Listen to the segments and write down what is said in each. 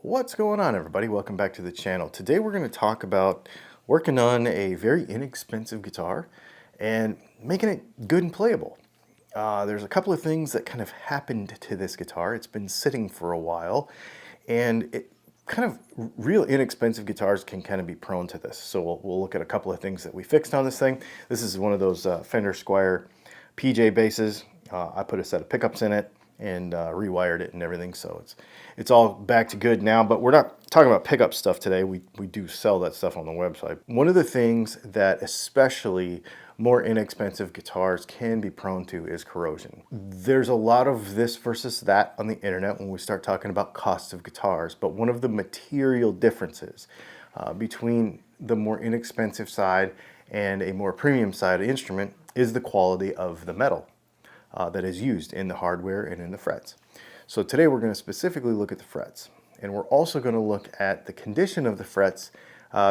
What's going on, everybody? Welcome back to the channel. Today we're going to talk about working on a very inexpensive guitar and making it good and playable. There's a couple of things that kind of happened to this guitar. It's been sitting for a while, and real inexpensive guitars can kind of be prone to this. So we'll look at a couple of things that we fixed on this thing. This is one of those Fender Squier PJ basses. I put a set of pickups in it and rewired it and everything, so it's all back to good now. But we're not talking about pickup stuff today. We do sell that stuff on the website. One of the things that especially more inexpensive guitars can be prone to is corrosion. There's a lot of this versus that on the internet when we start talking about costs of guitars, but one of the material differences between the more inexpensive side and a more premium side instrument is the quality of the metal that is used in the hardware and in the frets. So today we're going to specifically look at the frets, and we're also going to look at the condition of the frets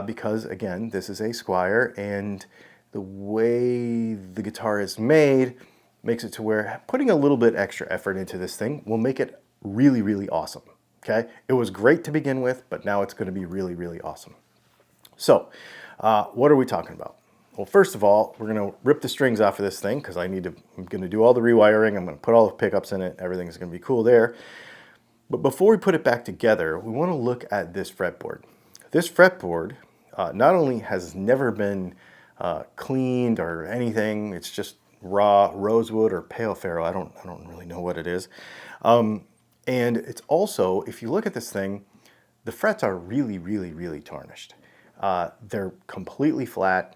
because, again, this is a Squier, and the way the guitar is made makes it to where putting a little bit extra effort into this thing will make it really, really awesome. Okay, it was great to begin with, but now it's going to be really, really awesome. So what are we talking about? Well, first of all, we're going to rip the strings off of this thing because I'm going to do all the rewiring. I'm going to put all the pickups in it. Everything's going to be cool there. But before we put it back together, we want to look at this fretboard. This fretboard not only has never been cleaned or anything, it's just raw rosewood or pale ferro. I don't really know what it is. And it's also, if you look at this thing, the frets are really, really, really tarnished. They're completely flat.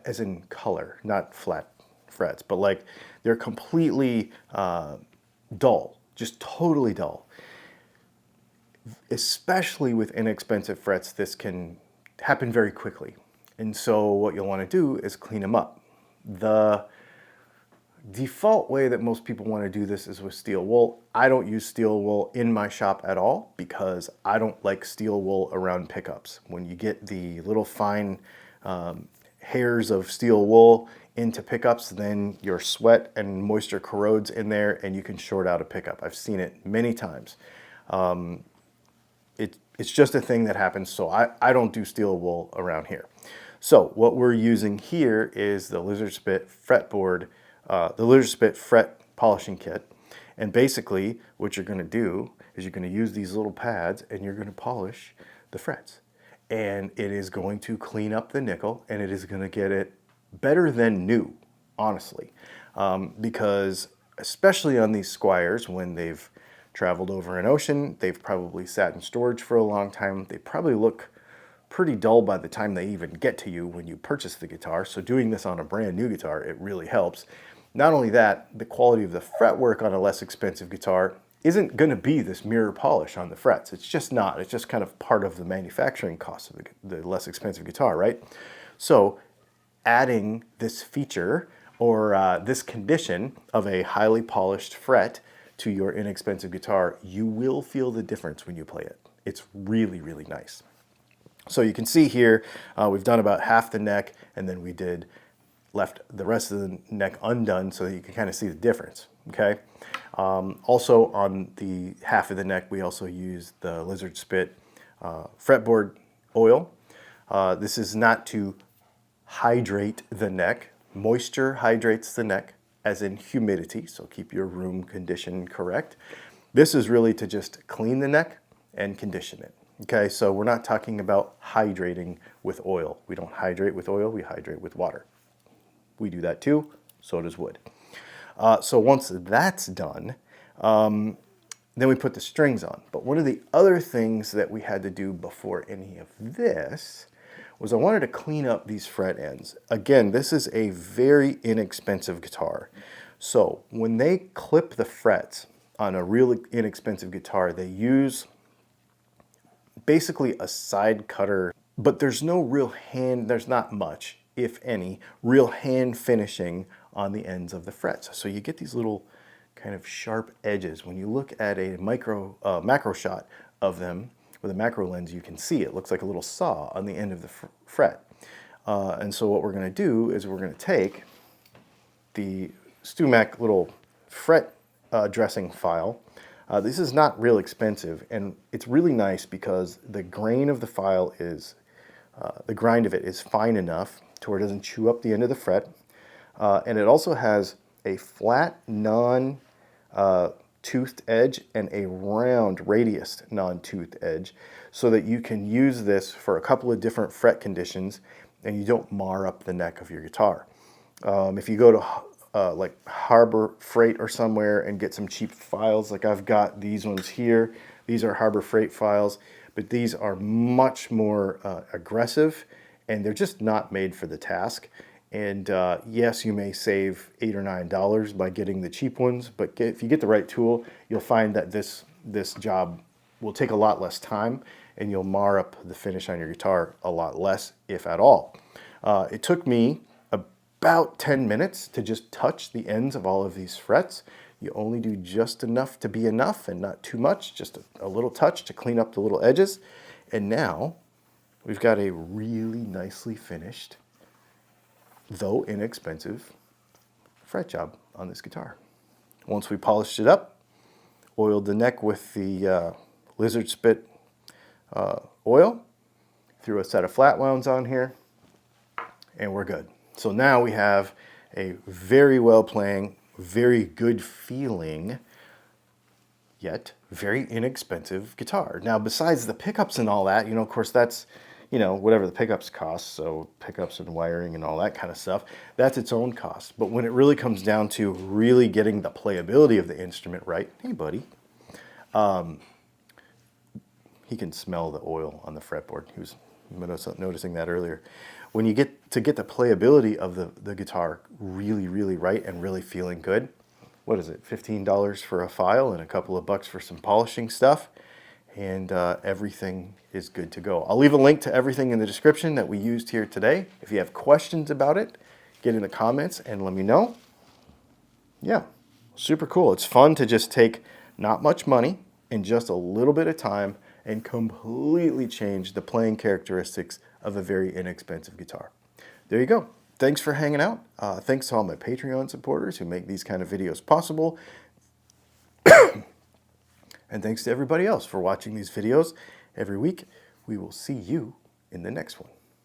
As in color, not flat frets, but like they're completely dull, just totally dull. Especially with inexpensive frets, this can happen very quickly. And so what you'll want to do is clean them up. The default way that most people want to do this is with steel wool. I don't use steel wool in my shop at all because I don't like steel wool around pickups. When you get the little fine hairs of steel wool into pickups, then your sweat and moisture corrodes in there and you can short out a pickup. I've seen it many times. It's just a thing that happens, so I don't do steel wool around here. So what we're using here is the Lizard Spit fretboard, the Lizard Spit fret polishing kit. And basically what you're going to do is you're going to use these little pads and you're going to polish the frets. And it is going to clean up the nickel, and it is going to get it better than new, honestly. Because especially on these Squiers, when they've traveled over an ocean, they've probably sat in storage for a long time. They probably look pretty dull by the time they even get to you when you purchase the guitar. So doing this on a brand new guitar, it really helps. Not only that, the quality of the fretwork on a less expensive guitar isn't going to be this mirror polish on the frets. It's just not. It's just kind of part of the manufacturing cost of the less expensive guitar, right? So adding this feature or this condition of a highly polished fret to your inexpensive guitar, you will feel the difference when you play it. It's really, really nice. So you can see here, we've done about half the neck, and then we left the rest of the neck undone so that you can kind of see the difference, okay? Also on the half of the neck, we also use the Lizard Spit fretboard oil. This is not to hydrate the neck. Moisture hydrates the neck, as in humidity, so keep your room condition correct. This is really to just clean the neck and condition it. Okay, so we're not talking about hydrating with oil. We don't hydrate with oil, we hydrate with water. We do that too, so does wood. So once that's done, then we put the strings on. But one of the other things that we had to do before any of this was I wanted to clean up these fret ends. Again, this is a very inexpensive guitar. So when they clip the frets on a really inexpensive guitar, they use basically a side cutter, but there's no real hand, there's not much, if any, real hand finishing on the ends of the frets. So you get these little kind of sharp edges. When you look at a macro shot of them with a macro lens, you can see it looks like a little saw on the end of the fret. And so what we're going to do is we're going to take the StewMac little fret dressing file, This is not real expensive, and it's really nice because the grain of the file is, the grind of it is fine enough to where it doesn't chew up the end of the fret. And it also has a flat non-toothed edge and a round radius non-toothed edge, so that you can use this for a couple of different fret conditions and you don't mar up the neck of your guitar. If you go to like Harbor Freight or somewhere and get some cheap files, like I've got these ones here. These are Harbor Freight files, but these are much more aggressive, and they're just not made for the task. And yes, you may save $8 or $9 by getting the cheap ones, but if you get the right tool, you'll find that this job will take a lot less time, and you'll mar up the finish on your guitar a lot less, if at all. It took me about 10 minutes to just touch the ends of all of these frets. You only do just enough to be enough and not too much, just a little touch to clean up the little edges. And now we've got a really nicely finished, though inexpensive, fret job on this guitar. Once we polished it up, oiled the neck with the lizard spit oil, threw a set of flat wounds on here, and we're good. So now we have a very well playing, very good feeling, yet very inexpensive guitar. Now, besides the pickups and all that, of course that's, whatever the pickups cost, so pickups and wiring and all that kind of stuff, that's its own cost. But when it really comes down to really getting the playability of the instrument right, hey buddy, he can smell the oil on the fretboard. He was noticing that earlier. When you get the playability of the guitar really, really right and really feeling good, what is it, $15 for a file and a couple of bucks for some polishing stuff, and everything is good to go. I'll leave a link to everything in the description that we used here today. If you have questions about it, get in the comments and let me know. Yeah, super cool. It's fun to just take not much money and just a little bit of time and completely change the playing characteristics of a very inexpensive guitar. There you go. Thanks for hanging out. Thanks to all my Patreon supporters who make these kind of videos possible. And thanks to everybody else for watching these videos every week. We will see you in the next one.